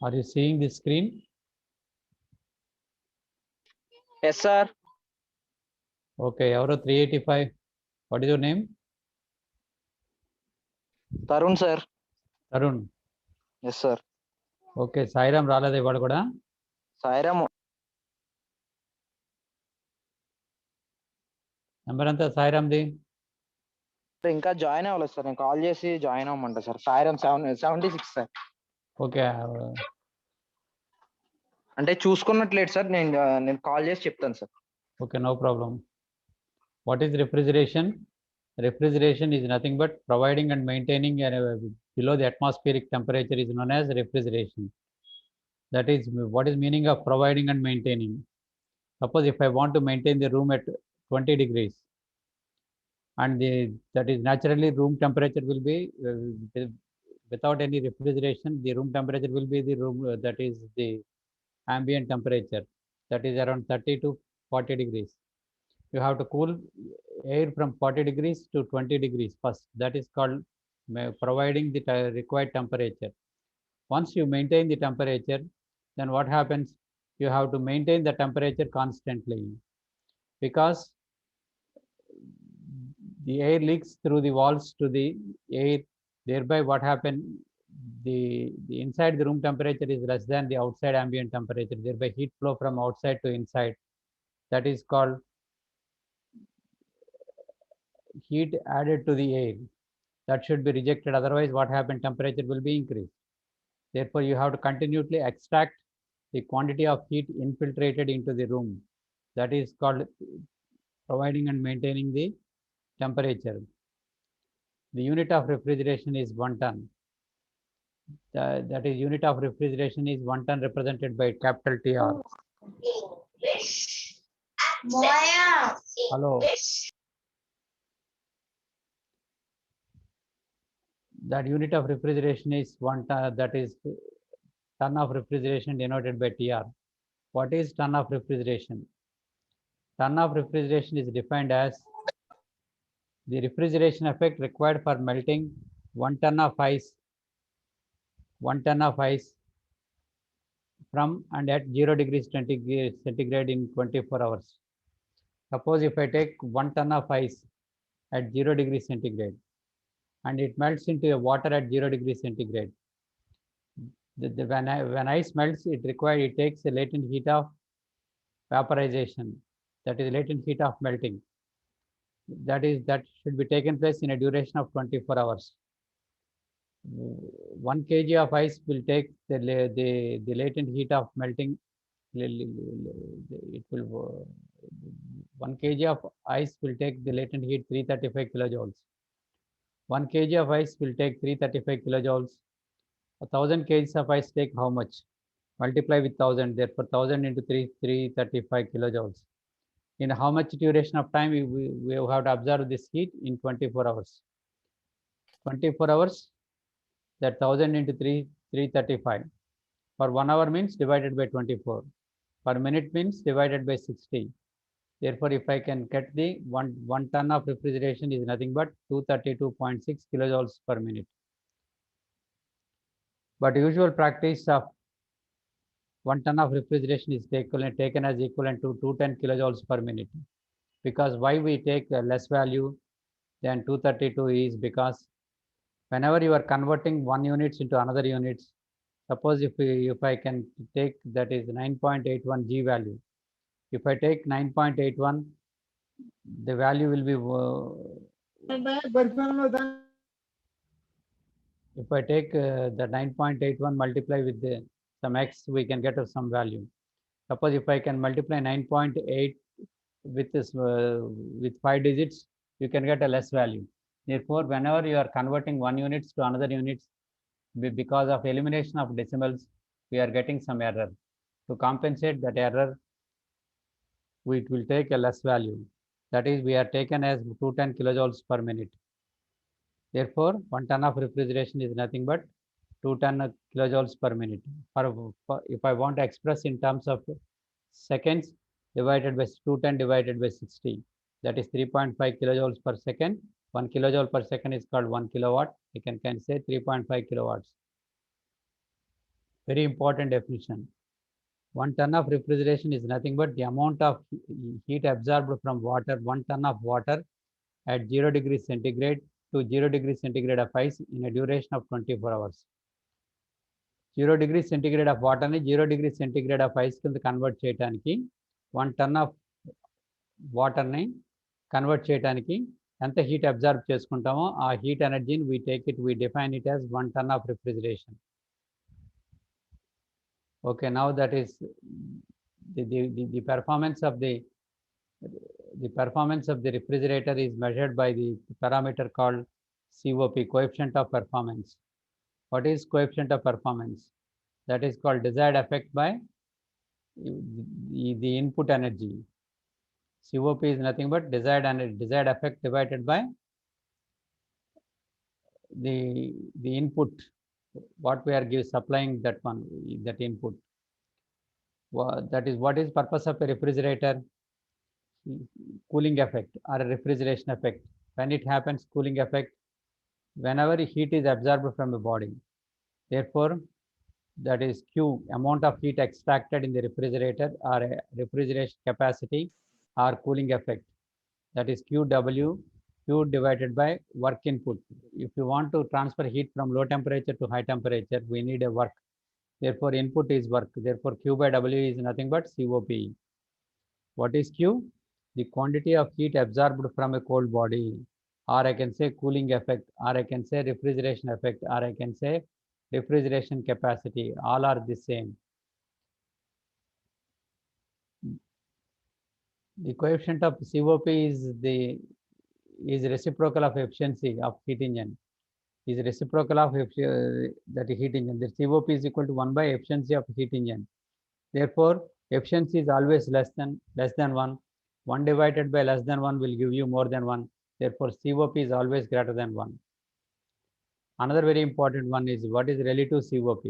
Are you seeing the screen? Yes, sir. Okay, Euro 385. What is your name? Tarun, sir. Tarun. Yes, sir. Okay, Sairam రాలేదా ఇవాళ కూడా? Sairam. Number ఎంత సాయిరామ్ది? ఇంకా join అవ్వలేదు sir. నేను call చేసి join అవ్వమంటా సార్. సాయిరామ్ 76 సార్. ఓకే, అంటే చూసుకున్నట్లేదు సార్. నేను కాల్ చేసి చెప్తాను సార్. Okay, no problem. What is refrigeration? Refrigeration is nothing but providing and maintaining below the atmospheric temperature is known as refrigeration. That is what is meaning of providing and maintaining. Suppose if I want to maintain the room at 20 degrees and that is naturally room temperature will be without any refrigeration, the room temperature will be the room that is the ambient temperature, that is around 30 to 40 degrees. You have to cool air from 40 degrees to 20 degrees first. That is called providing the required temperature. Once you maintain the temperature, then what happens? You have to maintain the temperature constantly, because the air leaks through the walls to the air. Thereby what happened? The inside the room temperature is less than the outside ambient temperature. Thereby heat flow from outside to inside. That is called heat added to the air. That should be rejected. Otherwise what happened? Temperature will be increased. Therefore you have to continually extract the quantity of heat infiltrated into the room. That is called providing and maintaining the temperature. The unit of refrigeration is 1 ton. That is unit of refrigeration is 1 ton, represented by capital TR. Hello. That unit of refrigeration is 1 ton, that is ton of refrigeration denoted by TR. What is ton of refrigeration? Ton of refrigeration is defined as the refrigeration effect required for melting 1 ton of ice, 1 ton of ice from and at 0 degrees centigrade in 24 hours. Suppose if I take 1 ton of ice at 0 degrees centigrade and it melts into a water at 0 degrees centigrade. When ice melts, it takes a latent heat of vaporization, that is latent heat of melting. That should be taken place in a duration of 24 hours. 1 kg of ice will take the latent heat of melting. It will 1 kg of ice will take the latent heat 335 kilojoules. 1 kg of ice will take 335 kilojoules. 1000 kgs of ice take how much? Multiply with 1000. Therefore 1000 into 335 kilojoules. In how much duration of time we have to observe this heat? In 24 hours. 24 hours, that 1000 into 335. For 1 hour means divided by 24. Per minute means divided by 60. Therefore, if I can get the 1 ton of refrigeration is nothing but 232.6 kilojoules per minute. But usual practice of 1 ton of refrigeration is taken as equivalent to 210 kilojoules per minute. Because why we take a less value than 232 is because whenever you are converting one units into another units, suppose if I can take that is 9.81 G value. If I take 9.81, the value will be if I take the 9.81 multiply with some x, we can get some value. Suppose if I can multiply 9.8 with this with 5 digits, you can get a less value. Therefore, whenever you are converting one units to another units, because of elimination of decimals, we are getting some error. To compensate that error, we will take a less value. That is, we are taken as 210 kilojoules per minute. Therefore, 1 ton of refrigeration is nothing but 210 kilojoules per minute. If I want to express in terms of seconds, divided by 210 divided by 60, that is 3.5 kilojoules per second. 1 kilojoule per second is called 1 kilowatt. You can say 3.5 kilowatts. Very important definition. 1 ton of refrigeration is nothing but the amount of heat absorbed from water, 1 ton of water at 0 degrees centigrade to 0 degrees centigrade of ice in a duration of 24 hours. 0 degrees centigrade of water ni 0 degrees centigrade of ice కింద convert చేయడానికి 1 ton of water ని convert చేయడానికి ఎంత heat observe చేసుకుంటామో ఆ heat ఎనర్జీని we define it as 1 ton of refrigeration. Okay, now that is the performance of the refrigerator is measured by the parameter called COP, coefficient of performance. What is coefficient of performance? That is called desired effect by the input energy. COP is nothing but desired effect divided by the input, what we are supplying that input. That is what is purpose of a refrigerator? Cooling effect or a refrigeration effect. When it happens, cooling effect, whenever heat is absorbed from the body. Therefore, that is Q, amount of heat extracted in the refrigerator or a refrigeration capacity or cooling effect. That is QW, Q divided by work input. If you want to transfer heat from low temperature to high temperature, we need a work. Therefore, input is work. Therefore, Q by W is nothing but COP. What is Q? The quantity of heat absorbed from a cold body, or I can say cooling effect, or I can say refrigeration effect, or I can say refrigeration capacity. All are the same. The coefficient of COP is reciprocal of efficiency of heat engine. Is reciprocal of that heat engine. The COP is equal to 1 by efficiency of heat engine. Therefore, efficiency is always less than 1. 1 divided by less than 1 will give you more than 1. Therefore, COP is always greater than 1. Another very important one is what is relative COP.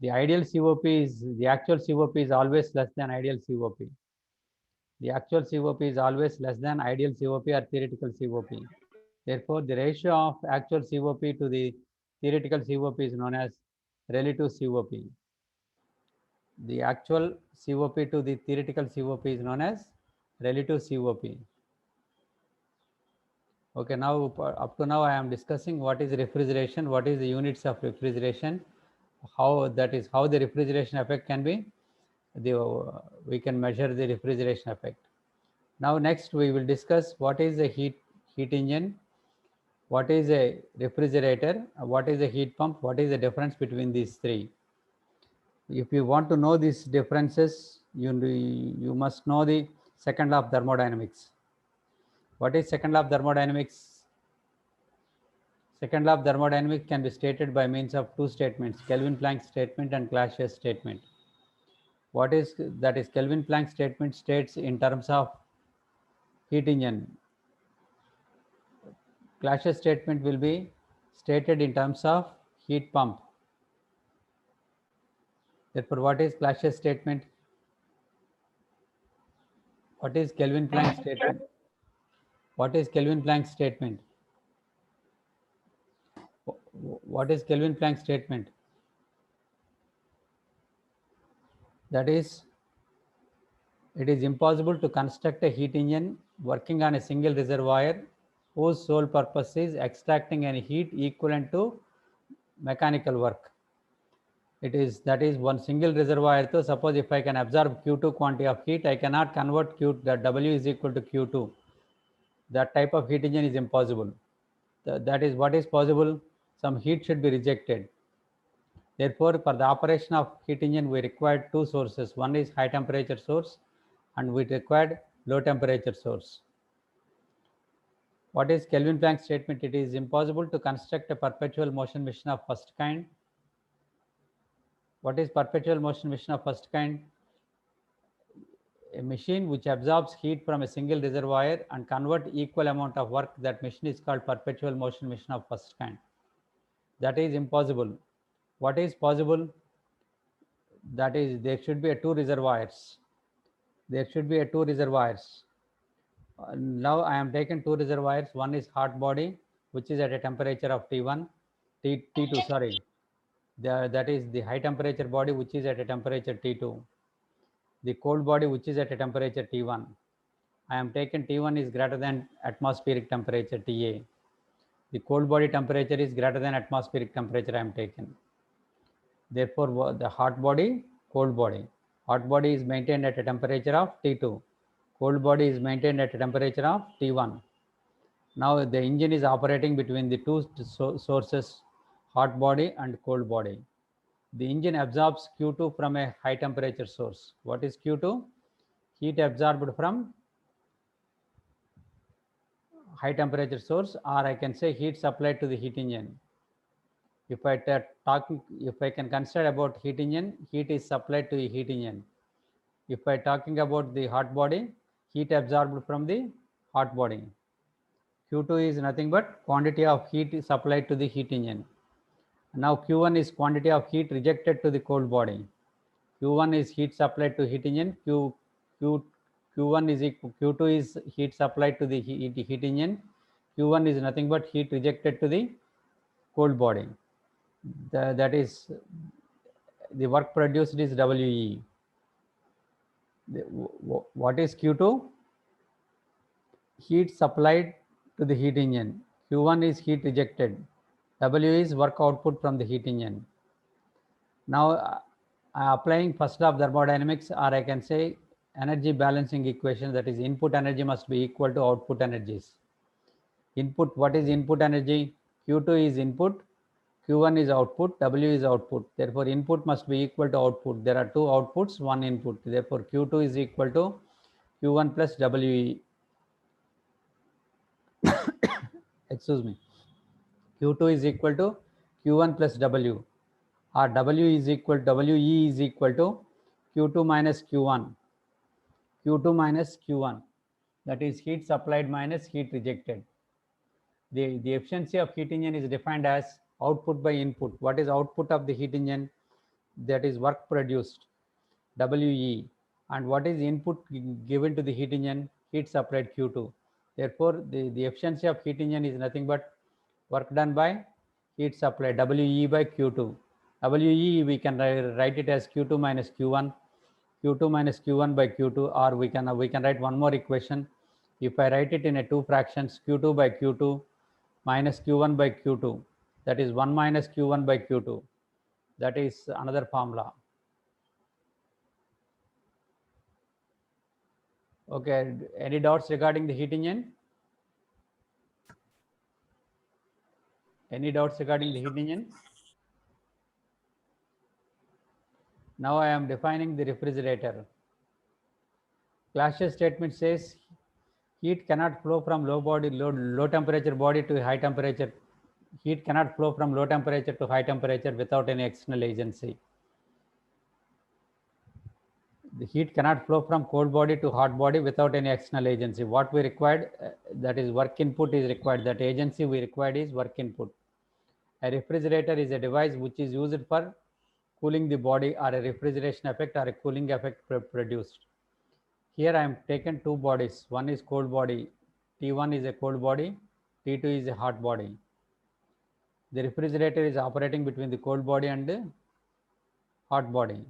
The ideal COP is, the actual COP is always less than ideal COP. The actual COP is always less than ideal COP or theoretical COP. Therefore, the ratio of actual COP to the theoretical COP is known as relative COP. The actual COP to the theoretical COP is known as relative COP. Okay, now up to now I am discussing what is refrigeration, what is the units of refrigeration, how the refrigeration effect can be, we can measure the refrigeration effect. Now next we will discuss what is a heat engine, what is a refrigerator, what is a heat pump, what is the difference between these three. If you want to know these differences, you must know the second law of thermodynamics. What is second law of thermodynamics? Second law of thermodynamics can be stated by means of two statements, Kelvin-Planck statement and Clausius statement. What is that? Is Kelvin-Planck statement states in terms of heat engine. Clausius statement will be stated in terms of heat pump. Therefore, what is Clausius statement? What is Kelvin-Planck statement? What is Kelvin-Planck statement? What is Kelvin-Planck statement? That is, it is impossible to construct a heat engine working on a single reservoir whose sole purpose is extracting any heat equivalent to mechanical work. That is one single reservoir. So suppose if I can absorb Q2 quantity of heat, I cannot convert that W is equal to Q2. That type of heat engine is impossible. That is what is possible. Some heat should be rejected. Therefore, for the operation of heat engine, we required two sources. One is high temperature source, and we required low temperature source. What is Kelvin-Planck statement? It is impossible to construct a perpetual motion machine of first kind. What is perpetual motion machine of first kind? A machine which absorbs heat from a single reservoir and convert equal amount of work. That machine is called perpetual motion machine of first kind. That is impossible. What is possible? That is, there should be two reservoirs. There should be two reservoirs. Now I am taking two reservoirs. One is hot body, which is at a temperature of T1, T2, sorry. that is the high temperature body which is at a temperature T2, the cold body which is at a temperature T1. I am taken T1 is greater than atmospheric temperature TA. The cold body temperature is greater than atmospheric temperature I am taken. Therefore, the hot body, cold body. Hot body is maintained at a temperature of T2. Cold body is maintained at a temperature of T1. Now the engine is operating between the two sources, hot body and cold body. The engine absorbs Q2 from a high temperature source. What is Q2? Heat absorbed from high temperature source, or I can say heat supplied to the heat engine. If I can consider about heat engine, heat is supplied to the heat engine. If I talking about the hot body, heat absorbed from the hot body. Q2 is nothing but quantity of heat supplied to the heat engine. Now Q1 is quantity of heat rejected to the cold body. Q1 is heat supplied to heat engine. Q1 is equal, Q2 is heat supplied to the heat engine. Q1 is nothing but heat rejected to the cold body. That is the work produced is WE. What is Q2? Heat supplied to the heat engine. Q1 is heat rejected. W is work output from the heat engine. Now applying first law of thermodynamics, or I can say energy balancing equation, that is input energy must be equal to output energies. Input, what is input energy? Q2 is input, Q1 is output, W is output. Therefore, input must be equal to output. There are two outputs, one input. Therefore, Q2 is equal to Q1 plus WE. Excuse me. Q2 is equal to Q1 plus W, or WE is equal to Q2 minus Q1. Q2 minus Q1, that is heat supplied minus heat rejected. The efficiency of heat engine is defined as output by input. What is output of the heat engine? That is work produced, WE. And what is input given to the heat engine? Heat supplied, Q2. Therefore, the efficiency of heat engine is nothing but work done by heat supply, WE by Q2. WE we can write it as Q2 minus Q1, Q2 minus Q1 by Q2, or we can write one more equation. If I write it in a two fractions, Q2 by Q2 minus Q1 by Q2, that is 1 minus Q1 by Q2. That is another formula. Okay, any doubts regarding the heat engine? Any doubts regarding the heat engine? Now I am defining the refrigerator. Clausius statement says heat cannot flow from low temperature body to high temperature. Heat cannot flow from low temperature to high temperature without any external agency. The heat cannot flow from cold body to hot body without any external agency. What we required, that is work input is required. That agency we required is work input. A refrigerator is a device which is used for cooling the body, or a refrigeration effect or a cooling effect produced. Here I am taken two bodies. One is cold body. T1 is a cold body. T2 is a hot body. The refrigerator is operating between the cold body and the hot body.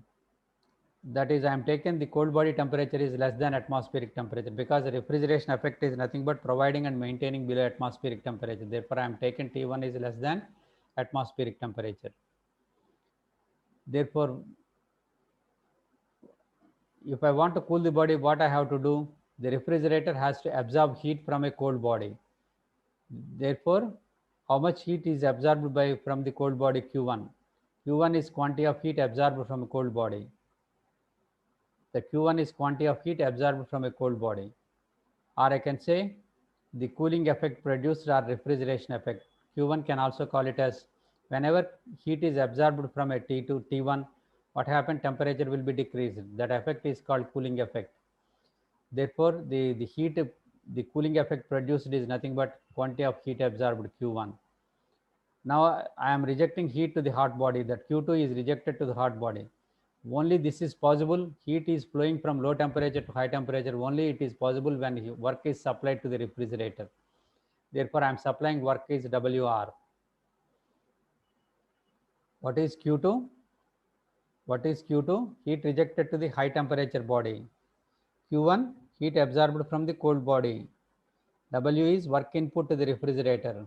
That is, I am taken the cold body temperature is less than atmospheric temperature, because the refrigeration effect is nothing but providing and maintaining below atmospheric temperature. Therefore, I am taken T1 is less than atmospheric temperature. Therefore, if I want to cool the body, what I have to do? The refrigerator has to absorb heat from a cold body. Therefore, how much heat is absorbed from the cold body? Q1. Q1 is quantity of heat absorbed from a cold body. The Q1 is quantity of heat absorbed from a cold body. Or I can say the cooling effect produced, or refrigeration effect. Q1 can also call it as, whenever heat is absorbed from a T2, T1, what happened? Temperature will be decreased. That effect is called cooling effect. Therefore, the cooling effect produced is nothing but quantity of heat absorbed, Q1. Now I am rejecting heat to the hot body. That Q2 is rejected to the hot body. Only this is possible. Heat is flowing from low temperature to high temperature. Only it is possible when work is supplied to the refrigerator. Therefore, I am supplying work is WR. What is Q2? What is Q2? Heat rejected to the high temperature body. Q1, heat absorbed from the cold body. W is work input to the refrigerator.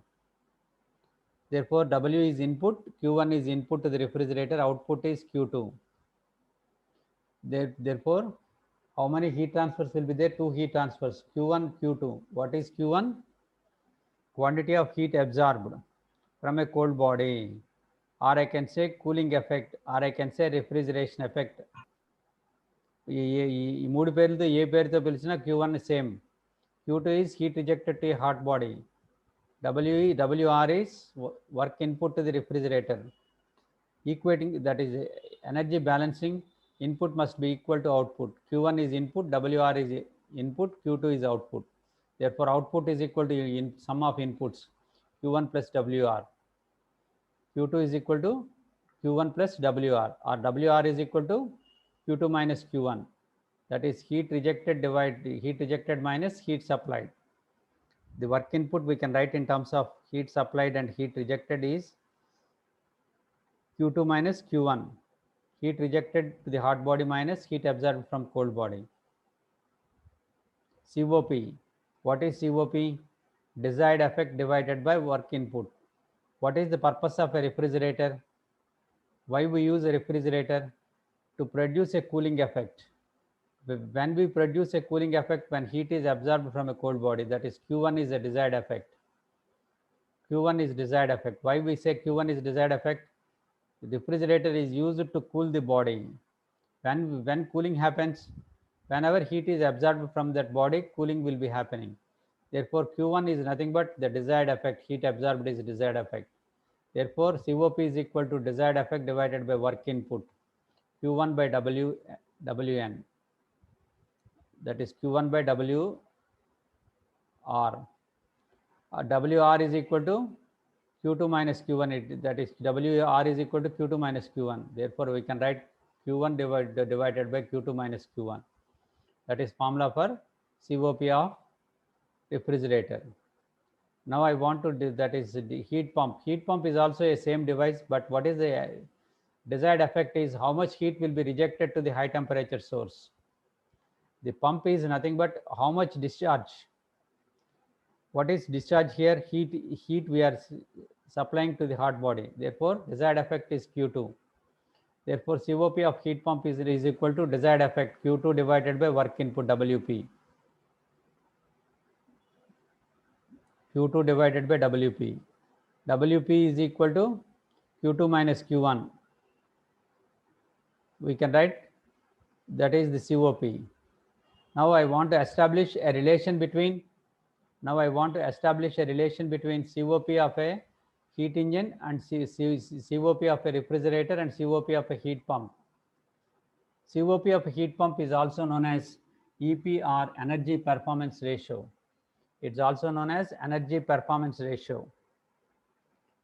Therefore, W is input, Q1 is input to the refrigerator, output is Q2. Therefore, how many heat transfers will be there? 2 heat transfers, Q1, Q2. What is Q1? Quantity of heat absorbed from a cold body, or I can say cooling effect, or I can say refrigeration effect. ఈ మూడు పేర్లతో ఏ పేరుతో పిలిచినా Q1 same. Q2 is heat rejected to a hot body. WR is work input to the refrigerator. Equating, that is energy balancing, input must be equal to output. Q1 is input, WR is input, Q2 is output. Therefore, output is equal to sum of inputs, Q1 plus WR. Q2 is equal to Q1 plus WR, or WR is equal to Q2 minus Q1. That is heat rejected minus heat supplied. The work input we can write in terms of heat supplied and heat rejected is Q2 minus Q1. Heat rejected to the hot body minus heat absorbed from cold body. COP. What is COP? Desired effect divided by work input. What is the purpose of a refrigerator? Why we use a refrigerator? To produce a cooling effect. When we produce a cooling effect, when heat is absorbed from a cold body, that is Q1 is a desired effect. Q1 is desired effect. Why we say Q1 is desired effect? The refrigerator is used to cool the body. When cooling happens, whenever heat is absorbed from that body, cooling will be happening. Therefore, Q1 is nothing but the desired effect. Heat absorbed is desired effect. Therefore, COP is equal to desired effect divided by work input, Q1 by WN. That is Q1 by WR. WR is equal to Q2 minus Q1. That is WR is equal to Q2 minus Q1. Therefore, we can write Q1 divided by Q2 minus Q1. That is formula for COP of refrigerator. Now I want to do, that is the heat pump. Heat pump is also a same device, but what is the desired effect is how much heat will be rejected to the high temperature source. The pump is nothing but how much discharge. What is discharge here? Heat we are supplying to the hot body. Therefore, desired effect is Q2. Therefore, COP of heat pump is equal to desired effect Q2 divided by work input WP. Q2 divided by WP. WP is equal to Q2 minus Q1. We can write that is the COP. Now I want to establish a relation between COP of a heat engine and COP of a refrigerator and COP of a heat pump. COP of a heat pump is also known as EPR, energy performance ratio. It's also known as energy performance ratio.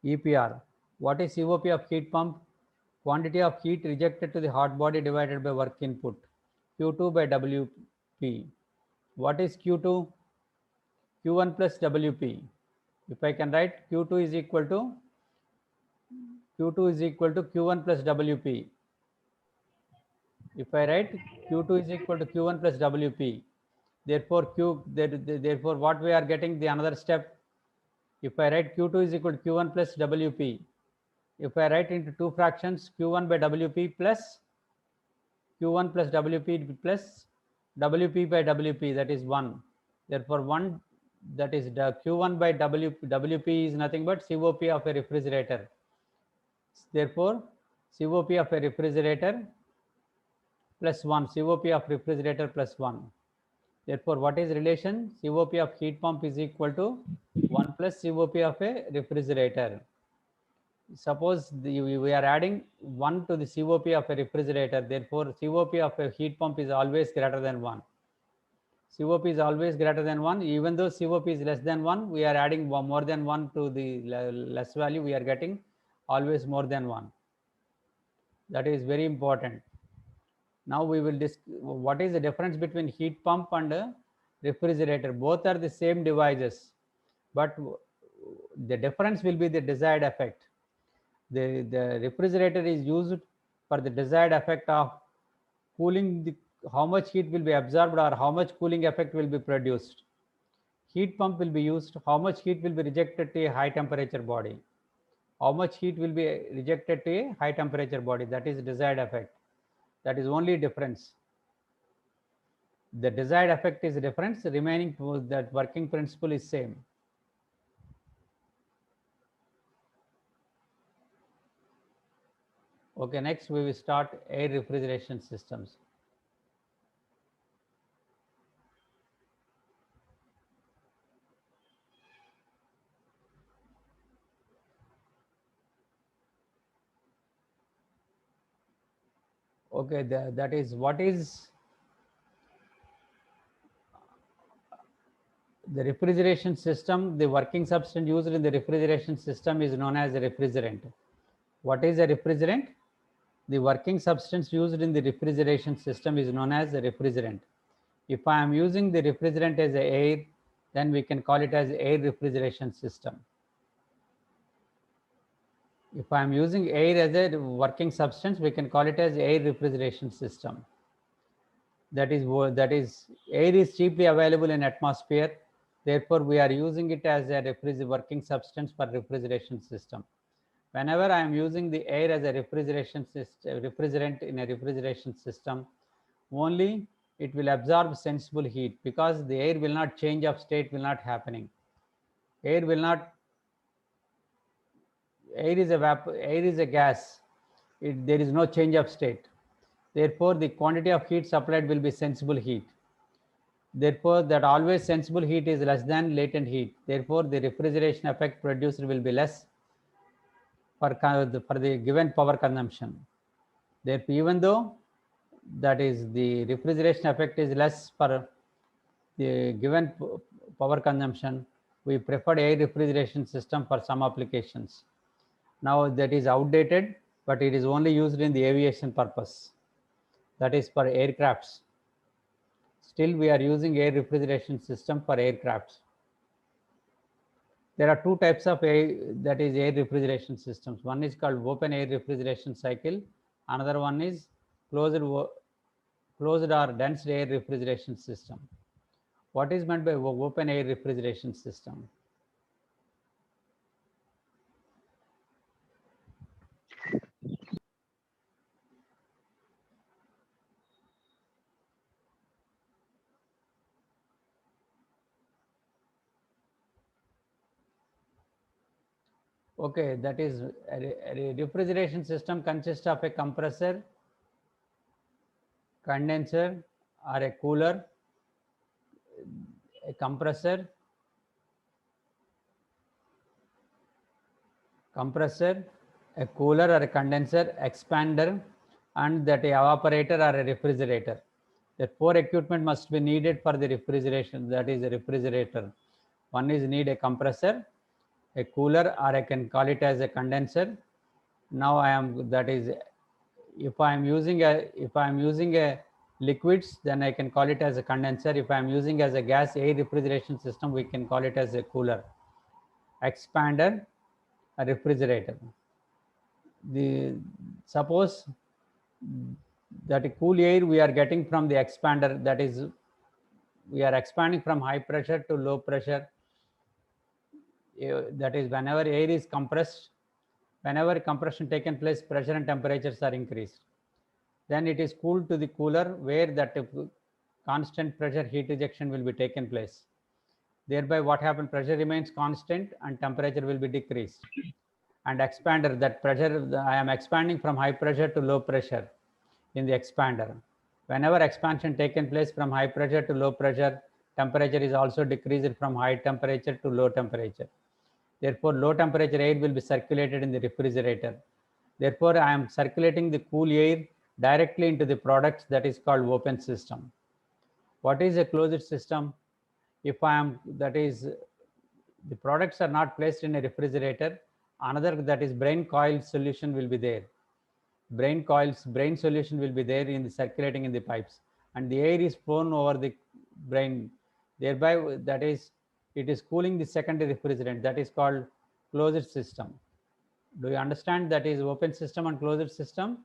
EPR. What is COP of heat pump? Quantity of heat rejected to the hot body divided by work input, Q2 by WP. What is Q2? Q1 plus WP. If I can write Q2 is equal to Q1 plus WP. If I write Q2 is equal to Q1 plus WP, therefore therefore what we are getting, the another step. If I write Q2 is equal to Q1 plus WP, if I write into two fractions, Q1 by WP plus Q1 plus WP plus WP by WP, that is 1. Therefore, 1, that is the Q1 by WP is nothing but COP of a refrigerator. Therefore, COP of a refrigerator plus 1, COP of refrigerator plus 1. Therefore, what is relation? COP of heat pump is equal to 1 plus COP of a refrigerator. Suppose we are adding 1 to the COP of a refrigerator. Therefore, COP of a heat pump is always greater than 1. COP is always greater than 1. Even though COP is less than 1, we are adding more than 1 to the less value. We are getting always more than 1. That is very important. Now we will discuss what is the difference between heat pump and refrigerator. Both are the same devices, but the difference will be the desired effect. The refrigerator is used for the desired effect of cooling the how much heat will be absorbed or how much cooling effect will be produced. Heat pump will be used, how much heat will be rejected to a high temperature body. How much heat will be rejected to a high temperature body, that is desired effect. That is only difference. The desired effect is difference, remaining that working principle is same. Okay, next we will start air refrigeration systems. Okay, that is what is the refrigeration system. The working substance used in the refrigeration system is known as a refrigerant. What is a refrigerant? The working substance used in the refrigeration system is known as a refrigerant. If I am using the refrigerant as a air, then we can call it as air refrigeration system. If I am using air as a working substance, we can call it as air refrigeration system. That is air is cheaply available in atmosphere. Therefore, we are using it as a working substance for refrigeration system. Whenever I am using the air as a refrigerant in a refrigeration system, only it will absorb sensible heat, because the air will not change of state, will not happening. Air will not, air is a gas. There is no change of state. Therefore, the quantity of heat supplied will be sensible heat. Therefore, that always sensible heat is less than latent heat. Therefore, the refrigeration effect produced will be less for the given power consumption. Therefore, even though that is the refrigeration effect is less for the given power consumption, we prefer air refrigeration system for some applications. Now that is outdated, but it is only used in the aviation purpose. That is for aircrafts. Still, we are using air refrigeration system for aircrafts. There are two types of air, that is air refrigeration systems. One is called open air refrigeration cycle. Another one is closed or dense air refrigeration system. What is meant by open air refrigeration system? Okay, that is a refrigeration system consists of a compressor, condenser, or a cooler, a compressor, a cooler or a condenser, expander, and that a evaporator or a refrigerator. The four equipment must be needed for the refrigeration, that is a refrigerator. One is need a compressor, a cooler, or I can call it as a condenser. Now I am, that is, if I am using a liquids, then I can call it as a condenser. If I am using as a gas air refrigeration system, we can call it as a cooler. Expander, a refrigerator. The suppose that a cool air we are getting from the expander, that is we are expanding from high pressure to low pressure. That is whenever air is compressed, whenever compression taken place, pressure and temperatures are increased. Then it is cooled to the cooler, where that constant pressure heat rejection will be taken place. Thereby what happens, pressure remains constant and temperature will be decreased. And expander, that pressure, I am expanding from high pressure to low pressure in the expander. Whenever expansion taken place from high pressure to low pressure, temperature is also decreased from high temperature to low temperature. Therefore, low temperature air will be circulated in the refrigerator. Therefore, I am circulating the cool air directly into the products, that is called open system. What is a closed system? If I am, that is, the products are not placed in a refrigerator, another, that is brain coil solution will be there. Brain solution will be there in the circulating in the pipes, and the air is flown over the brain. Thereby, that is, it is cooling the secondary refrigerant, that is called closed system. Do you understand that is open system and closed system?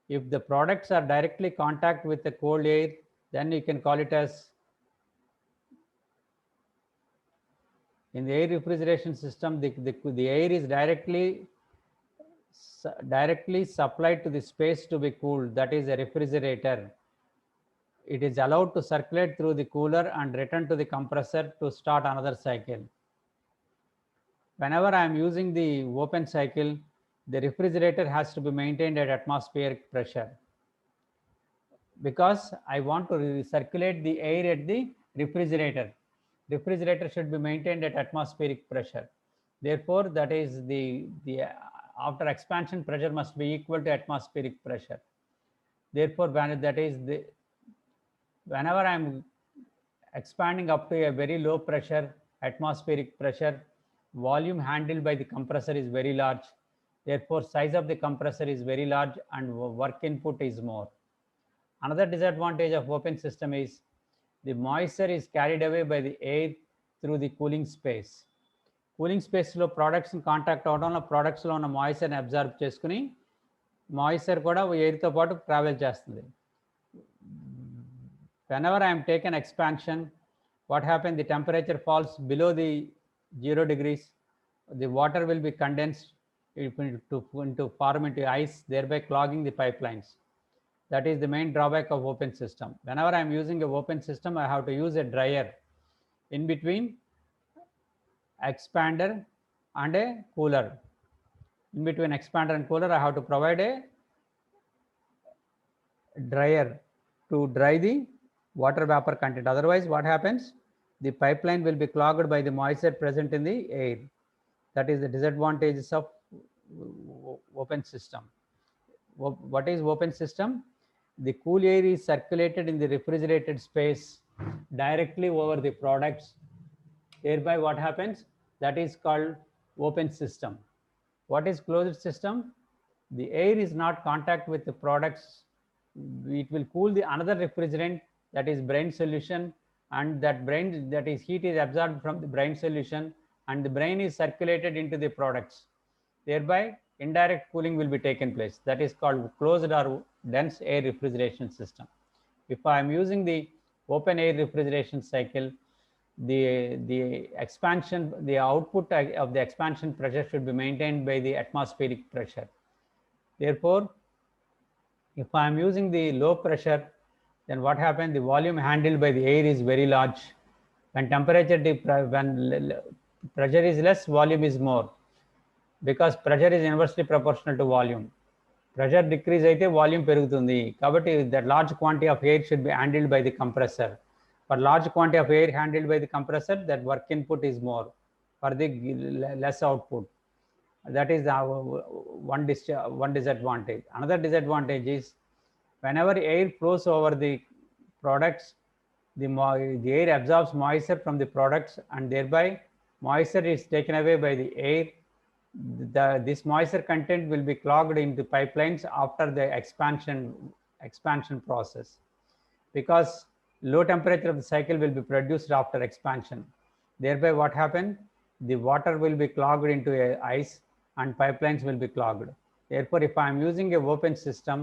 If the products are directly contact with the cold air, then you can call it as, in the air refrigeration system, the air is directly supplied to the space to be cooled. That is a refrigerator. It is allowed to circulate through the cooler and return to the compressor to start another cycle. Whenever I am using the open cycle, the refrigerator has to be maintained at atmospheric pressure, because I want to circulate the air at the refrigerator. Refrigerator should be maintained at atmospheric pressure. Therefore, that is the after expansion pressure must be equal to atmospheric pressure. Therefore, whenever I am expanding up to a very low pressure, atmospheric pressure, volume handled by the compressor is very large. Therefore, size of the compressor is very large and work input is more. Another disadvantage of open system is the moisture is carried away by the air through the cooling space. Cooling స్పేస్లో products contact అవడం వల్ల ప్రొడక్ట్స్లో ఉన్న మాయిశ్చర్ని observe చేసుకుని moisture కూడా ఎయిర్తో పాటు travel చేస్తుంది. Whenever I am taken expansion, what happens? The temperature falls below the 0 degrees. The water will be condensed into form into ice, thereby clogging the pipelines. That is the main drawback of open system. Whenever I am using a open system, I have to use a dryer in between expander and a cooler. In between expander and cooler, I have to provide a dryer to dry the water vapor content. Otherwise, what happens? The pipeline will be clogged by the moisture present in the air. That is the disadvantages of open system. What is open system? The cool air is circulated in the refrigerated space directly over the products. Thereby, what happens? That is called open system. What is closed system? The air is not contact with the products. It will cool the another refrigerant, that is brine solution, and that is heat is absorbed from the brine solution, and the brine is circulated into the products. Thereby, indirect cooling will be taken place. That is called closed or dense air refrigeration system. If I am using the open air refrigeration cycle, the expansion, the output of the expansion pressure should be maintained by the atmospheric pressure. Therefore, if I am using the low pressure, then what happens? The volume handled by the air is very large. When pressure is less, volume is more, because pressure is inversely proportional to volume. Pressure decrease అయితే volume పెరుగుతుంది. కాబట్టి that large quantity of air should be handled by the compressor. For large quantity of air handled by the compressor, that work input is more for the less output. That is one disadvantage. Another disadvantage is whenever air flows over the products, the air absorbs moisture from the products, and thereby moisture is taken away by the air. This moisture content will be clogged into pipelines after the expansion process, because low temperature of the cycle will be produced after expansion. Thereby, what happened? The water will be clogged into ice and pipelines will be clogged. Therefore, if I am using a open system,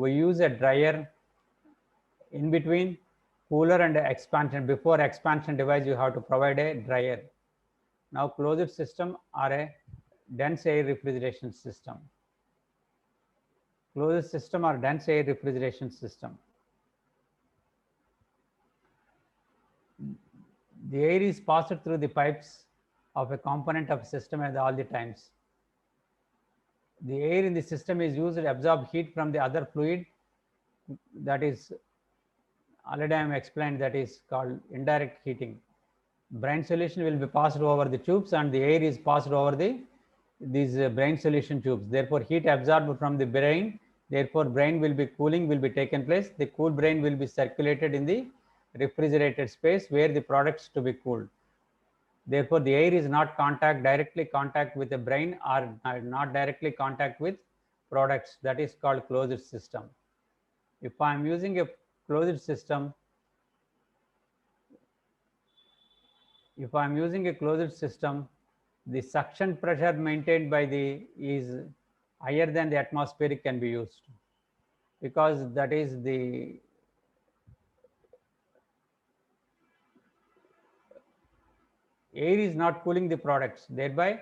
we use a dryer in between cooler and expansion. Before expansion device, you have to provide a dryer. Now, closed system are a dense air refrigeration system. Closed system or dense air refrigeration system. The air is passed through the pipes of a component of a system at all the times. The air in the system is used to absorb heat from the other fluid. That is already I am explained, that is called indirect heating. Brine solution will be passed over the tubes and the air is passed over these brine solution tubes. Therefore, heat absorbed from the brine. Therefore, brine will be cooling will be taken place. The cool brine will be circulated in the refrigerated space where the products to be cooled. Therefore, the air is not directly contact with the brine or not directly contact with products. That is called closed system. If I am using a closed system, the suction pressure maintained by the is higher than the atmospheric can be used, because that is the air is not cooling the products, thereby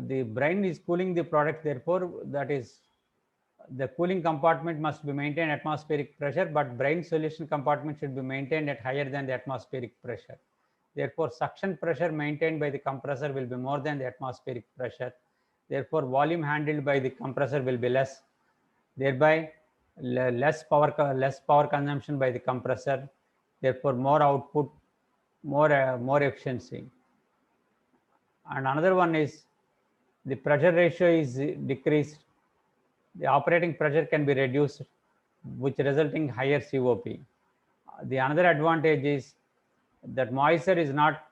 the brine is cooling the product, therefore that is the cooling compartment must be maintained atmospheric pressure, but brine solution compartment should be maintained at higher than the atmospheric pressure. Therefore, suction pressure maintained by the compressor will be more than the atmospheric pressure. Therefore, volume handled by the compressor will be less, thereby less power consumption by the compressor. Therefore, more output, more efficiency. And another one is the pressure ratio is decreased. The operating pressure can be reduced, which resulting higher COP. The another advantage is that moisture is not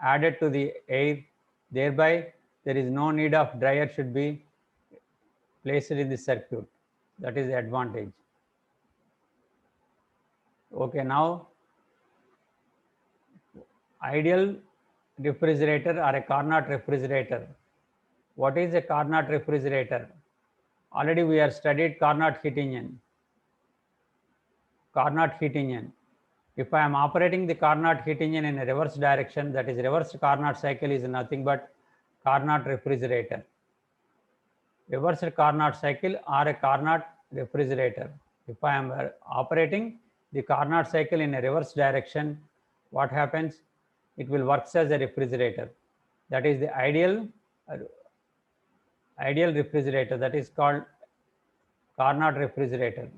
added to the air, thereby there is no need of dryer should be placed in the circuit. That is the advantage. Okay, now ideal refrigerator or a Carnot refrigerator. What is a Carnot refrigerator? Already we have studied Carnot heat engine. Carnot heat engine. If I am operating the Carnot heat engine in a reverse direction, that is reverse Carnot cycle is nothing but Carnot refrigerator. Reverse Carnot cycle or a Carnot refrigerator. If I am operating the Carnot cycle in a reverse direction, what happens? It will work as a refrigerator. That is the ideal refrigerator. That is called Carnot refrigerator.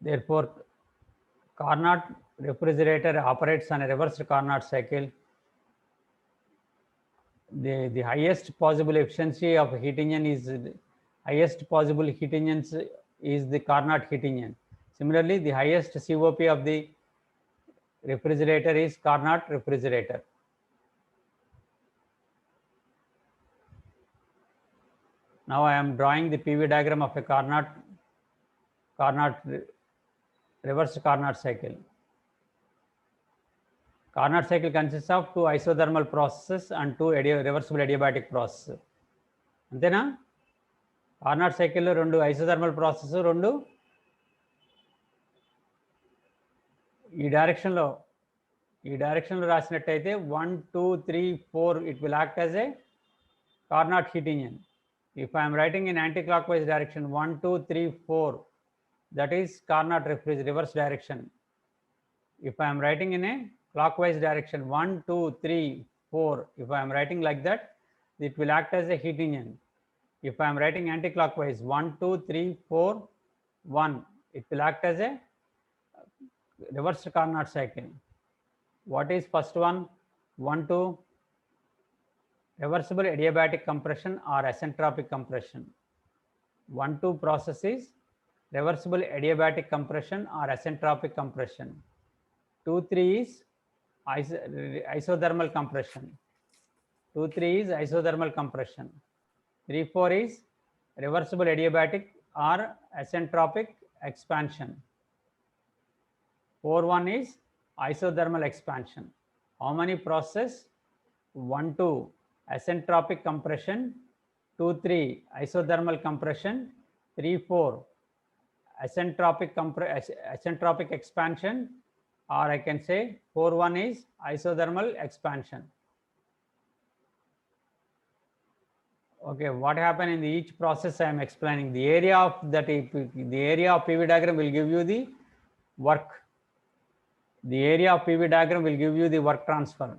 Therefore, Carnot refrigerator operates on a reversed Carnot cycle. The highest possible efficiency of heat engine is highest possible heat engines is the Carnot heat engine. Similarly, the highest COP of the refrigerator is Carnot refrigerator. Now I am drawing the PV diagram of a Carnot reverse Carnot cycle. Carnot cycle consists of two isothermal processes and two reversible adiabatic processes. అంతేనా? Carnot సైకిల్లో రెండు isothermal process, రెండు ఈ డైరెక్షన్లో రాసినట్టయితే 1 2 3 4 it will act as a Carnot heat engine. If I am writing in anti-clockwise direction 1 2 3 4, that is Carnot reverse direction. If I am writing in a clockwise direction 1 2 3 4, if I am writing like that, it will act as a heat engine. If I am writing anti-clockwise 1 2 3 4 1, it will act as a reversed Carnot cycle. What is first one? 1 2 reversible adiabatic compression or acentropic compression. 1 2 process is reversible adiabatic compression or acentropic compression. 2 3 is isothermal compression. 2 3 is isothermal compression. 3 4 is reversible adiabatic or acentropic expansion. 4 1 is isothermal expansion. How many processes? 1 2 acentropic compression, 2 3 isothermal compression, 3 4 acentropic expansion, or I can say 4 1 is isothermal expansion. Okay, what happened in each process I am explaining. The area of PV diagram will give you the work. The area of PV diagram will give you the work transfer.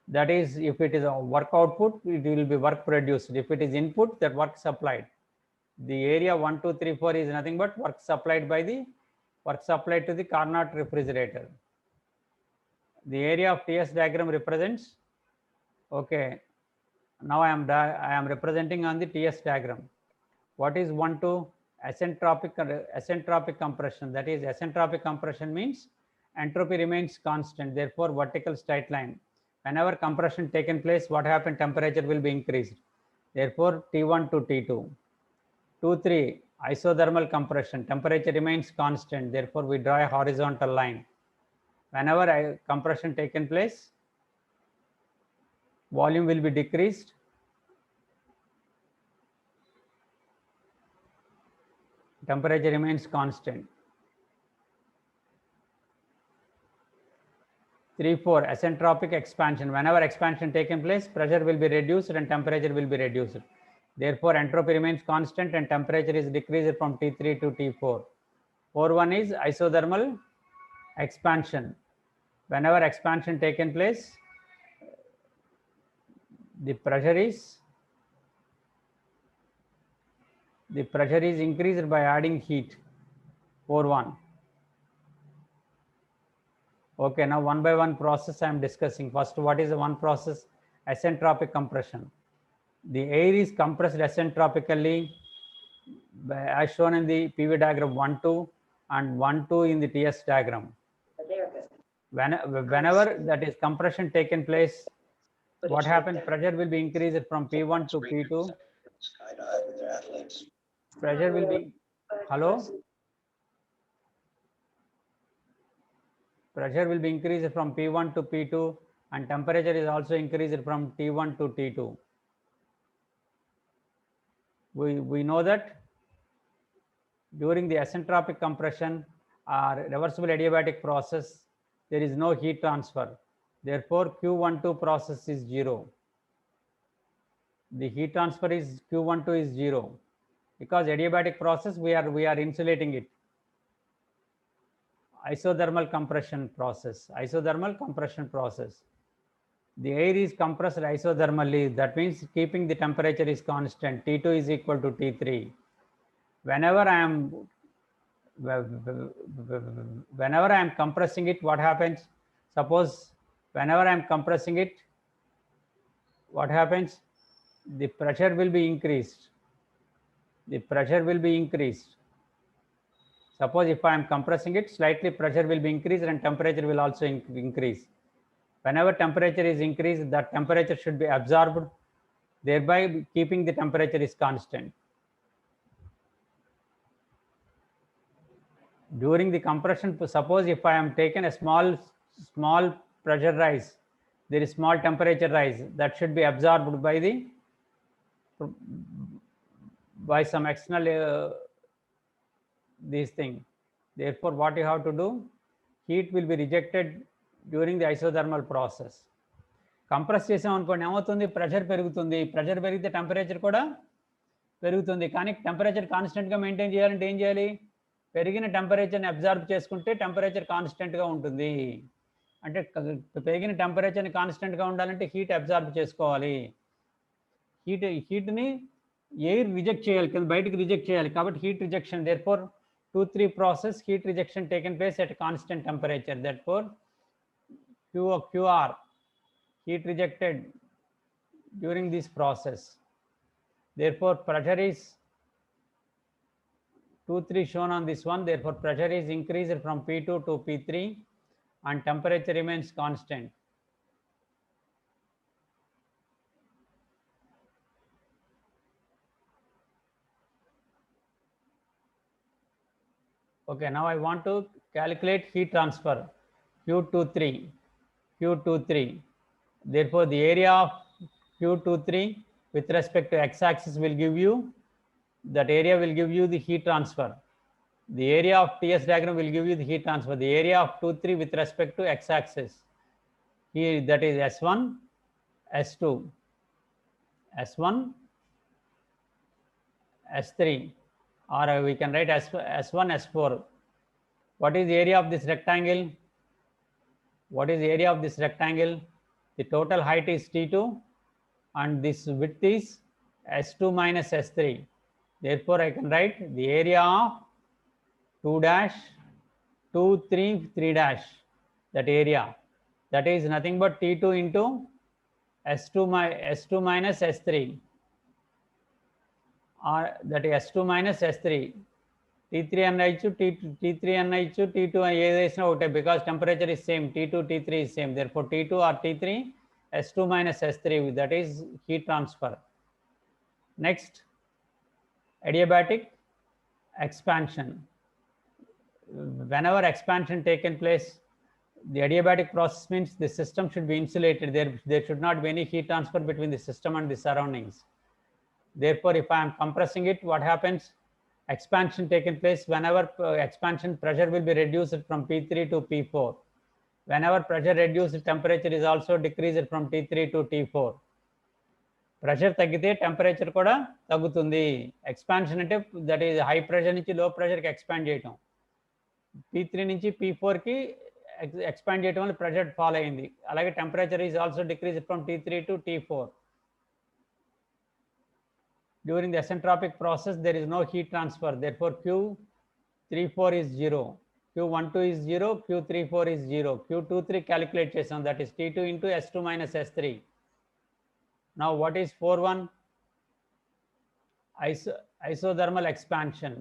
That is, if it is a work output, it will be work produced. If it is input, that work supplied. The area 1 2 3 4 is nothing but work supplied to the Carnot refrigerator. The area of TS diagram represents, okay, now I am representing on the TS diagram. What is 1 2 acentropic compression? That is, acentropic compression means entropy remains constant, therefore vertical straight line. Whenever compression taken place, what happened? Temperature will be increased. Therefore T1 to T2. 2 3 Isothermal compression, temperature remains constant, therefore we draw a horizontal line. Whenever compression taken place, volume will be decreased, temperature remains constant. 3.4 asentropic expansion. Whenever expansion taken place, pressure will be reduced and temperature will be reduced. Therefore, entropy remains constant and temperature is decreased from T3 to T4. 4.1 is isothermal expansion. Whenever expansion taken place, the pressure is increased by adding heat. 4.1. Okay, now one by one process I am discussing. First, what is the one process? Asentropic compression. The air is compressed asentropically as shown in the PV diagram 1-2 and 1-2 in the TS diagram. Whenever that is compression taken place, what happens? Pressure will be increased from P1 to P2. Pressure will be, hello? Pressure will be increased from P1 to P2 and temperature is also increased from T1 to T2. We know that during the asentropic compression or reversible adiabatic process, there is no heat transfer. Therefore, Q12 process is 0. The heat transfer is Q12 is 0. Because adiabatic process, we are insulating it. Isothermal compression process. Isothermal compression process. The air is compressed isothermally. That means keeping the temperature is constant. T2 is equal to T3. Whenever I am compressing it, what happens? Suppose whenever I am compressing it, what happens? The pressure will be increased. The pressure will be increased. Suppose if I am compressing it, slightly pressure will be increased and temperature will also increase. Whenever temperature is increased, that temperature should be absorbed, thereby keeping the temperature is constant. During the compression, suppose if I am taken a small pressure rise, there is small temperature rise that should be absorbed by some external this thing. Therefore, what you have to do, heat will be rejected during the isothermal process. Compress చేసాం అనుకోండి ఏమవుతుంది, pressure పెరుగుతుంది. Pressure పెరిగితే temperature కూడా పెరుగుతుంది. కానీ temperature కాన్స్టెంట్గా maintain చేయాలంటే ఏం చేయాలి? పెరిగిన టెంపరేచర్ని అబ్జర్వ్ చేసుకుంటే టెంపరేచర్ కాన్స్టెంట్గా ఉంటుంది. అంటే పెరిగిన టెంపరేచర్ని కాన్స్టెంట్గా ఉండాలంటే హీట్ అబ్జర్వ్ చేసుకోవాలి. హీట్ని ఎయిర్ రిజెక్ట్ చేయాలి, కింద బయటకు రిజెక్ట్ చేయాలి. కాబట్టి heat rejection. Therefore 2-3 process heat rejection taken place at a constant temperature. Therefore, QR heat rejected during this process. Therefore, pressure is 2-3 shown on this one. Therefore, pressure is increased from P2 to P3 and temperature remains constant. Okay, now I want to calculate heat transfer Q23. Therefore, the area of Q23 with respect to x-axis will give you, that area will give you the heat transfer. The area of TS diagram will give you the heat transfer. The area of 23 with respect to x-axis, here that is S1, S2, S1, S3, or we can write S1, S4. What is the area of this rectangle? What is the area of this rectangle? The total height is T2 and this width is S2 minus S3. Therefore, I can write the area of 2 dash, 2, 3, 3 dash, that area. That is nothing but T2 into S2 minus S3. Or that is S2 minus S3. T3 అన్నైచ్చు, T3 అన్నైచ్చు, T2 ఏదైనా ఒకటే, because temperature is same, T2, T3 is same. Therefore, T2 or T3, S2 minus S3, that is heat transfer. Next, adiabatic expansion. Whenever expansion taken place, the adiabatic process means the system should be insulated. There should not be any heat transfer between the system and the surroundings. Therefore, if I am compressing it, what happens? Expansion taken place. Whenever expansion, pressure will be reduced from P3 to P4. Whenever pressure reduced, temperature is also decreased from T3 to T4. Pressure తగ్గితే temperature కూడా తగ్గుతుంది. Expansion అంటే that is high pressure నుంచి లో ప్రెషర్కి expand చేయటం. P3 నుంచి P4కి expand చేయటం వల్ల ప్రెషర్ ఫాల్ అయింది. అలాగే temperature is also decrease from T3 to T4. During the isentropic process, there is no heat transfer. Therefore, Q34 is 0. Q12 is 0. Q34 is 0. Q23 calculate chesam, that is T2 into S2 minus S3. Now, what is 41? Isothermal expansion.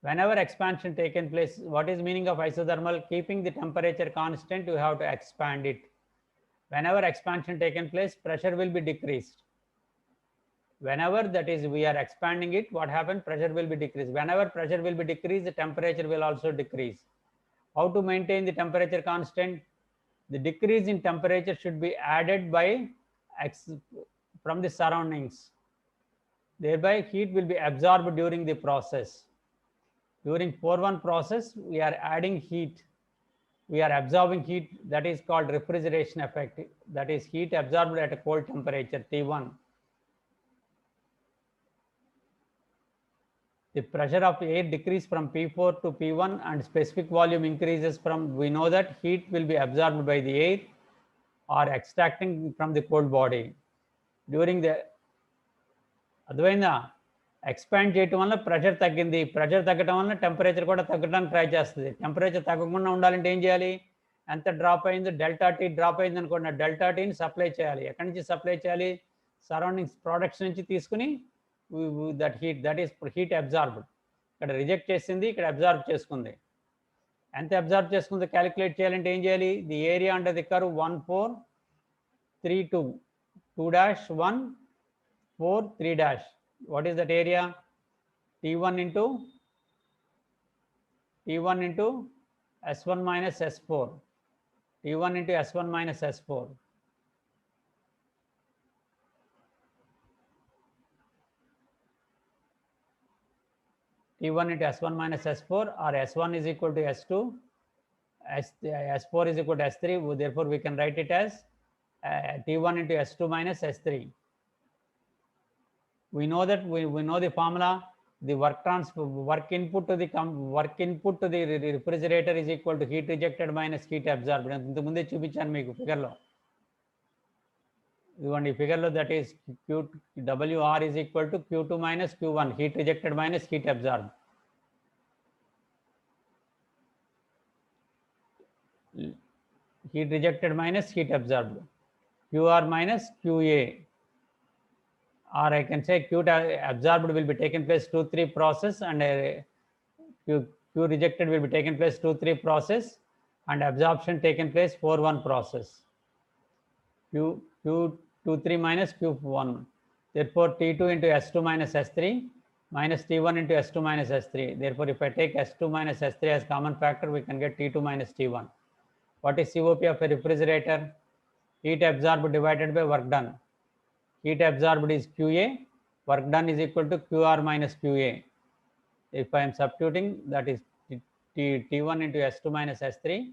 Whenever expansion taken place, what is meaning of isothermal? Keeping the temperature constant, you have to expand it. Whenever expansion taken place, pressure will be decreased. Whenever, that is, we are expanding it, what happens? Pressure will be decreased. Whenever pressure will be decreased, the temperature will also decrease. How to maintain the temperature constant? The decrease in temperature should be added by from the surroundings. Thereby, heat will be absorbed during the process. During 4-1 process, we are adding heat. We are absorbing heat. That is called refrigeration effect. That is heat absorbed at a cold temperature, T1. The pressure of air decreases from P4 to P1 and specific volume increases from, we know that heat will be absorbed by the air or extracting from the cold body. During the అర్థమైందా? Expand చేయటం వల్ల pressure తగ్గింది. Pressure తగ్గడం వల్ల temperature కూడా తగ్గడానికి try చేస్తుంది. Temperature తగ్గకుండా ఉండాలంటే ఏం చేయాలి? ఎంత డ్రాప్ అయిందో డెల్టా టీ డ్రాప్ అయింది అనుకోండి, డెల్టా టీని సప్లై చేయాలి. ఎక్కడి నుంచి సప్లై చేయాలి? సరౌండింగ్స్ ప్రొడక్ట్స్ నుంచి తీసుకుని that heat, that is heat absorbed. ఇక్కడ రిజెక్ట్ చేసింది, ఇక్కడ అబ్జార్బ్ చేసుకుంది. ఎంత అబ్జార్బ్ చేసుకుందో క్యాలిక్యులేట్ చేయాలంటే ఏం చేయాలి? The area under the curve 1 4 3 2 2-1 4 3-. What is that area? T1 into S1 minus S4. T1 into S1 minus S4. T1 into S1 minus S4, or S1 is equal to S2, S4 is equal to S3. Therefore, we can write it as T1 into S2 minus S3. We know that we know the formula. The work input to the refrigerator is equal to heat rejected minus heat absorbed. ఇంతకు ముందే చూపించాను మీకు ఫిగర్లో. ఇదిగోండి ఫిగర్లో, that is WR is equal to Q2 minus Q1, heat rejected minus heat absorbed. Heat rejected minus heat absorbed. QR minus QA. Or I can say Q absorbed will be taken place 2-3 process, and Q rejected will be taken place 2-3 process, and absorption taken place 4-1 process. Q23 minus Q1. Therefore, T2 into S2 minus S3 minus T1 into S2 minus S3. Therefore, if I take S2 minus S3 as common factor, we can get T2 minus T1. What is COP of a refrigerator? Heat absorbed divided by work done. Heat absorbed is QA, work done is equal to QR minus QA. If I am substituting, that is T1 into S2 minus S3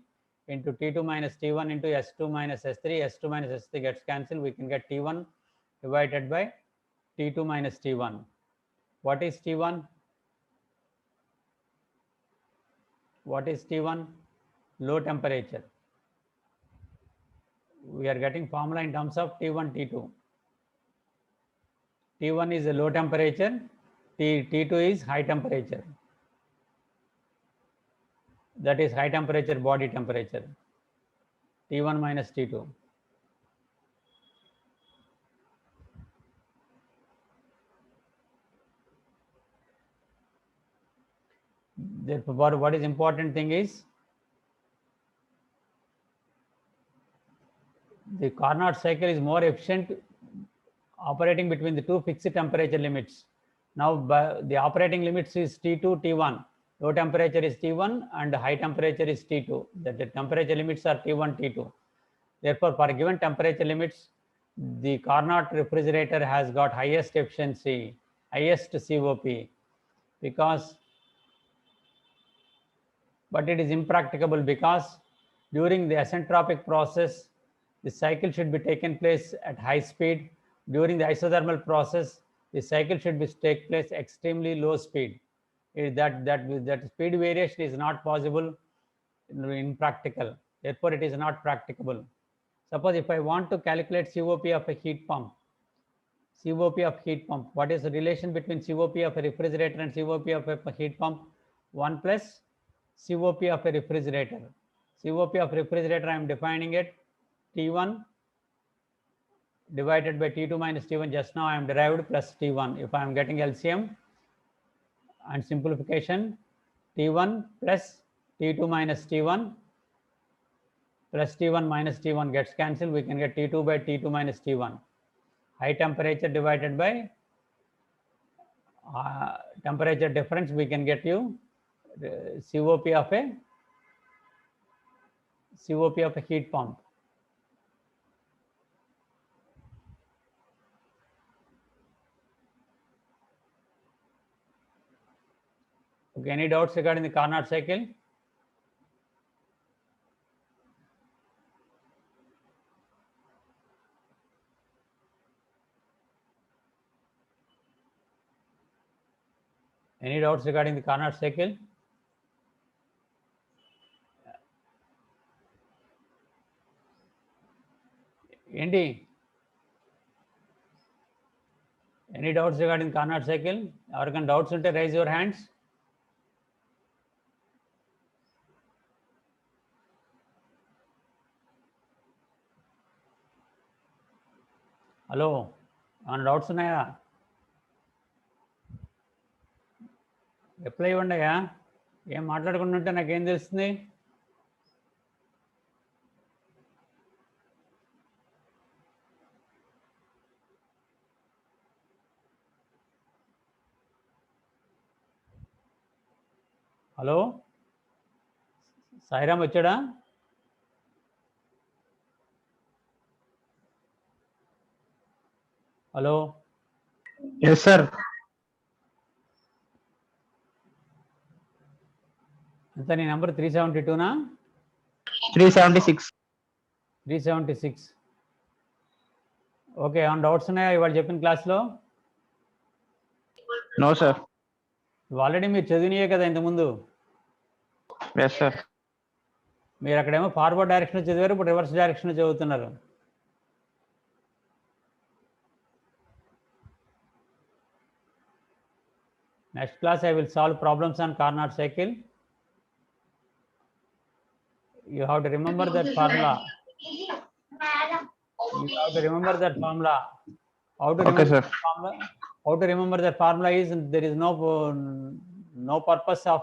into T2 minus T1 into S2 minus S3. S2 minus S3 gets cancelled. We can get T1 divided by T2 minus T1. What is T1? What is T1? Low temperature. We are getting formula in terms of T1, T2. T1 is a low temperature, T2 is high temperature. That is high temperature body temperature. T1 minus T2. Therefore, what is important thing is the Carnot cycle is more efficient operating between the two fixed temperature limits. Now the operating limits is T2, T1. Low temperature is T1 and high temperature is T2. The temperature limits are T1, T2. Therefore, for given temperature limits, the Carnot refrigerator has got highest efficiency, highest COP, because, but it is impracticable because during the asentropic process, the cycle should be taken place at high speed. During the isothermal process, the cycle should be take place extremely low speed. That speed variation is not possible in practical. Therefore, it is not practicable. Suppose if I want to calculate COP of a heat pump, COP of heat pump, what is the relation between COP of a refrigerator and COP of a heat pump? 1 plus COP of a refrigerator. COP of refrigerator, I am defining it T1 divided by T2 minus T1. Just now I am derived plus T1. If I am getting LCM and simplification, T1 plus T2 minus T1 plus T1 minus T1 gets cancelled. We can get T2 by T2 minus T1. High temperature divided by temperature difference, we can get you COP of a heat pump. Okay, any doubts regarding the Carnot cycle? Any doubts regarding the Carnot cycle? Andy, any doubts regarding the Carnot cycle? Or can doubts unte raise your hands? Hello ఏమైనా doubts ఉన్నాయా? Reply ఇవ్వండి అయ్యా. ఏం మాట్లాడకుండా ఉంటే నాకేం తెలుస్తుంది? Hello, Sairam వచ్చాడా? హలో. Yes, sir. ఎంత నీ నెంబర్ 372నా? 376. 376. ఓకే, ఏమైనా డౌట్స్ ఉన్నాయా ఇవాళ చెప్పిన క్లాస్లో? No, sir. ఆల్రెడీ మీరు చదివినాయే కదా ఇంతకుముందు. Yes, sir. మీరు అక్కడేమో ఫార్వర్డ్ డైరెక్షన్ చదివారు, ఇప్పుడు రివర్స్ డైరెక్షన్ చదువుతున్నారు. Next class I will solve problems on Carnot cycle. You have to remember that formula. You have to remember that formula. How to remember that formula? How to remember that formula is there is no purpose of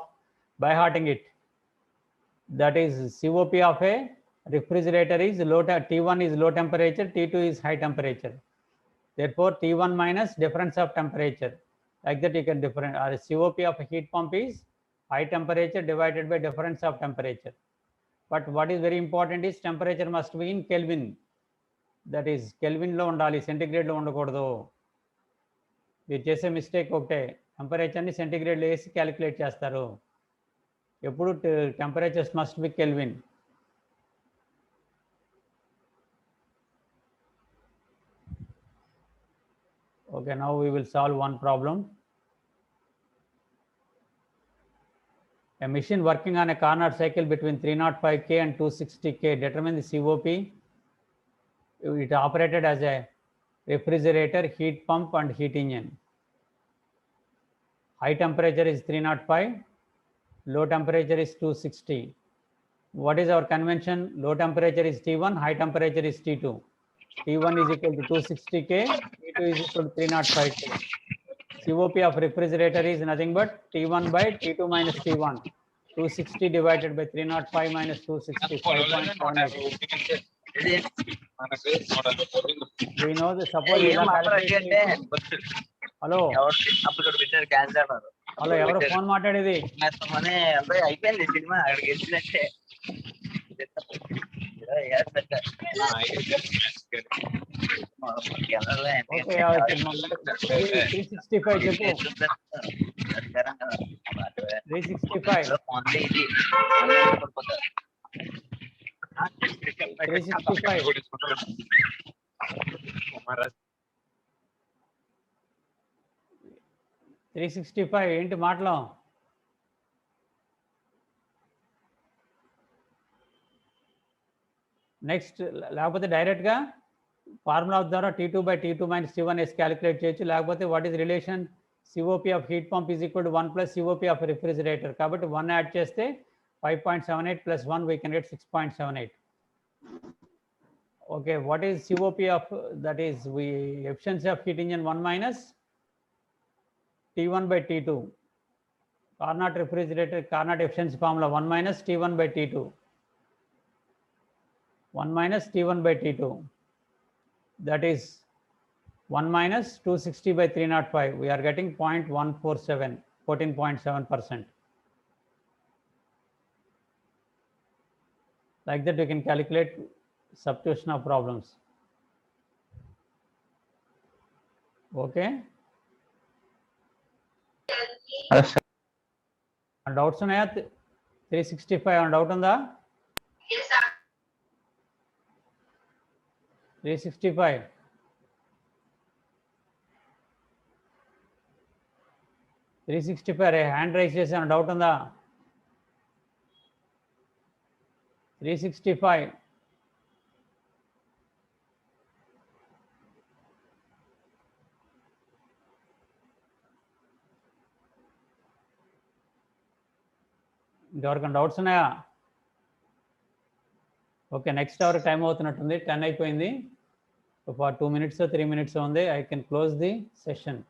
by hearting it. That is COP of a refrigerator is low. T1 is low temperature, T2 is high temperature. Therefore, T1 minus difference of temperature. Like that you can different. Or COP of a heat pump is high temperature divided by difference of temperature. But what is very important is temperature must be in Kelvin. That is Kelvin లో ఉండాలి, centigrade లో ఉండకూడదు. మీరు చేసే mistake ఒకటే, టెంపరేచర్ని సెంటిగ్రేడ్లో వేసి calculate చేస్తారు. ఎప్పుడు temperatures must be kelvin. Okay, now we will solve one problem. A machine working on a Carnot cycle between 305K and 260K, determine the COP. It operated as a refrigerator, heat pump and heat engine. High temperature is 305, low temperature is 260. What is our convention? Low temperature is T1, high temperature is T2. T1 is equal to 260K, T2 is equal to 305K. COP of refrigerator is nothing but T1 by T2 minus T1. 260 divided by 305 minus 265.78. We know the suppose hello అప్పుడు ఇక్కడ పెట్టారు cancer అన్నారు. Hello, ఎవరు phone మాట్లాడేది? మన అబ్బాయి అయిపోయింది cinema అక్కడికి వెళ్ళినట్టే. ఓకే, 365 చెప్పు. 365 365 ఏంటి మాటలు? నెక్స్ట్ లేకపోతే డైరెక్ట్గా ఫార్ములా ద్వారా T2/T2 - T1 వేసి క్యాలిక్యులేట్ చేయొచ్చు. లేకపోతే what is relation COP of heat pump is equal to 1 + COP of refrigerator. కాబట్టి 1 యాడ్ చేస్తే 5.78 + 1 we can get 6.78. Okay, what is COP of, that is efficiency of heat engine 1 - T1/T2. Carnot refrigerator Carnot efficiency formula 1 - T1/T2. 1 - T1/T2. That is 1 - 260/305. We are getting 0.147, 14.7%. Like that, you can calculate substitution of problems. Okay. Yes, sir. Doubts ఉన్నాయా? 365 ఏమైనా doubt ఉందా? 365 365 hand raise చేసి ఏమైనా doubt ఉందా? 365 ఇంకెవరికైనా doubts ఉన్నాయా? Okay, next hour time అవుతున్నట్టుంది. 10 అయిపోయింది. ఫర్ 2 minutes 3 minutes ఉంది. I can close the session.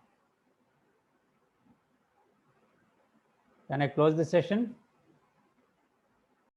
Can I close the session?